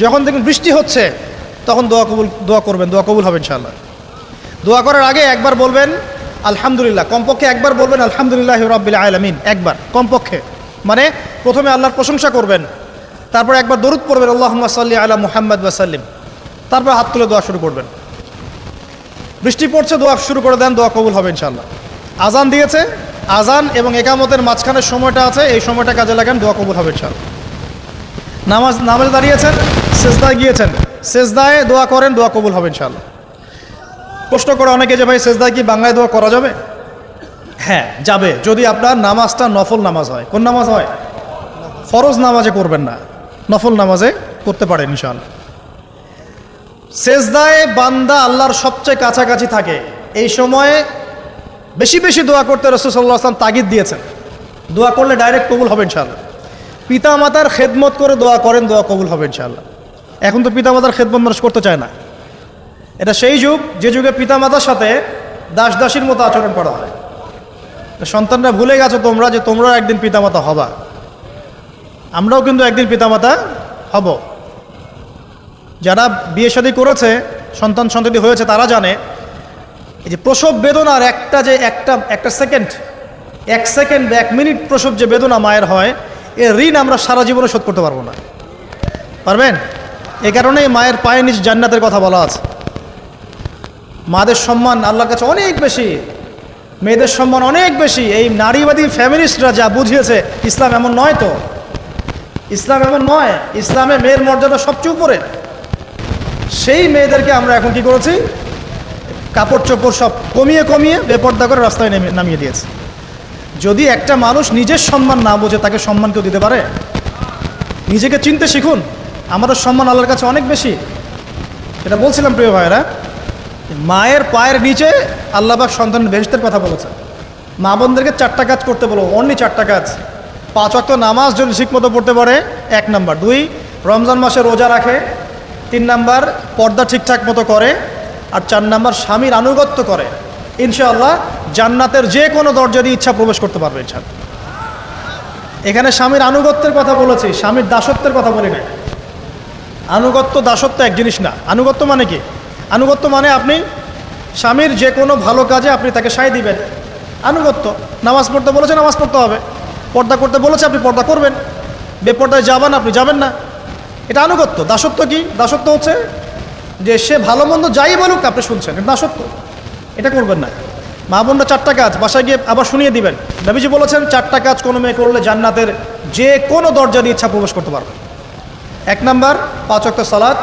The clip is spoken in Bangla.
যখন দেখুন বৃষ্টি হচ্ছে তখন দোয়া করবেন, দোয়া কবুল হবে ইনশাআল্লাহ। দোয়া করার আগে একবার বলবেন আলহামদুলিল্লাহ, কমপক্ষে একবার বলবেন আলহামদুলিল্লাহি রাব্বিল আলামিন, একবার কমপক্ষে। মানে প্রথমে আল্লাহর প্রশংসা করবেন, তারপর একবার দরুদ পড়বেন আল্লাহুম্মা সাল্লি আলা মুহাম্মাদ ওয়া সাল্লিম, তারপর হাত তুলে দোয়া শুরু করবেন। বৃষ্টি পড়ছে, দোয়া শুরু করে দেন, দোয়া কবুল হবে ইনশাআল্লাহ। আজান দিয়েছে, আজান এবং একামতের মাঝখানের সময়টা আছে, এই সময়টা কাজে লাগান, দোয়া কবুল হবে ইনশাআল্লাহ। নামাজে দাঁড়িয়েছেন, সেজদায় গিয়েছেন, সেজদায় দোয়া করেন, দোয়া কবুল হবে ইনশাআল্লাহ। প্রশ্ন করে অনেকে যে ভাই সেজদায় কি বাংলায় দোয়া করা যাবে? হ্যাঁ যাবে, যদি আপনার নামাজটা নফল নামাজ হয়। কোন নামাজ হয়? ফরজ নামাজে করবেন না, নফল নামাজে করতে পারেন ইনশাআল্লাহ। সেজদায় বান্দা আল্লাহর সবচেয়ে কাছাকাছি থাকে, এই সময়ে বেশি বেশি দোয়া করতে রাসূল সাল্লাল্লাহু আলাইহি ওয়াসাল্লাম তাগিদ দিয়েছেন। দোয়া করলে ডাইরেক্ট কবুল হবে ইনশাআল্লাহ। পিতা মাতার খেদমত করে দোয়া করেন, দোয়া কবুল হবে ইনশাআল্লাহ। এখন তো পিতা মাতার খেদমত মানুষ করতে চায় না। এটা সেই যুগ যে যুগে পিতা মাতার সাথে দাস দাসীর মতো আচরণ করা হয়। সন্তানরা ভুলে গেছো তোমরা যে তোমরাও একদিন পিতামাতা হবা, আমরাও কিন্তু একদিন পিতামাতা হব। যারা বিয়ে শাদী করেছে, সন্তানদি হয়েছে, তারা জানে এই যে প্রসব বেদনার একটা সেকেন্ড, এক সেকেন্ড বা 1 মিনিট প্রসব যে বেদনা মায়ের হয়, এর ঋণ আমরা সারা জীবনে শোধ করতে পারবো না। পারবেন? এ কারণেই মায়ের পায়ে নিচ জান্নাতের কথা বলা আছে। মাদের সম্মান আল্লাহর কাছে অনেক বেশি, মেয়েদের সম্মান অনেক বেশি। এই নারীবাদী ফ্যামিলিস্টরা যা বুঝিয়েছে, ইসলাম এমন নয়। তো ইসলাম এমন নয়, ইসলামে মেয়ের মর্যাদা সবচেয়ে উপরে। সেই মেয়েদেরকে আমরা এখন কি করেছি? কাপড় চোপড় সব কমিয়ে কমিয়ে বেপর্দা করে রাস্তায় নামিয়ে দিয়েছে। যদি একটা মানুষ নিজের সম্মান না বোঝে, তাকে সম্মান কেউ দিতে পারে? নিজেকে চিনতে শিখুন। আমাদের সম্মান আল্লাহর কাছে অনেক বেশি। এটা বলছিলাম প্রিয় ভাইয়েরা, মায়ের পায়ের নিচে আল্লাহ পাক সন্তানের বেহেশতের কথা বলেছে। মা বোনদেরকে 4টা কাজ করতে বলো, অনলি 4টা কাজ। 5 ওয়াক্ত নামাজ যদি ঠিকমতো পড়তে পারে, 1 নাম্বার। 2, রমজান মাসে রোজা রাখে। 3 নাম্বার, পর্দা ঠিকঠাক মতো করে। আর 4 নাম্বার, স্বামীর আনুগত্য করে। ইনশাআল্লাহ জান্নাতের যে কোনো দরজা দিয়ে ইচ্ছা প্রবেশ করতে পারবে ইনশাআল্লাহ। এখানে স্বামীর আনুগত্যের কথা বলেছি, স্বামীর দাসত্বের কথা বলি না। আনুগত্য দাসত্ব এক জিনিস না। আনুগত্য মানে কি? আনুগত্য মানে আপনি স্বামীর যে কোনো ভালো কাজে আপনি তাকে সায় দিবেন, আনুগত্য। নামাজ পড়তে বলেছে, নামাজ পড়তে হবে। পর্দা করতে বলেছে, আপনি পর্দা করবেন। বেপর্দায় যাবেন, আপনি যাবেন না। এটা আনুগত্য। দাসত্ব কি? দাসত্ব হচ্ছে যে সে ভালো মন্দ যাই বলুক আপনি শুনছেন, এটা দাসত্ব। এটা করবেন না। মা বোনরা 4টা কাজ বাসায় গিয়ে আবার শুনিয়ে দিবেন। নবীজি বলেছেন 4টা কাজ কোনো মেয়ে করলে জান্নাতের যে কোনো দরজা দিয়ে ইচ্ছা প্রবেশ করতে পারবে। 1 নাম্বার, 5 ওয়াক্ত সালাত।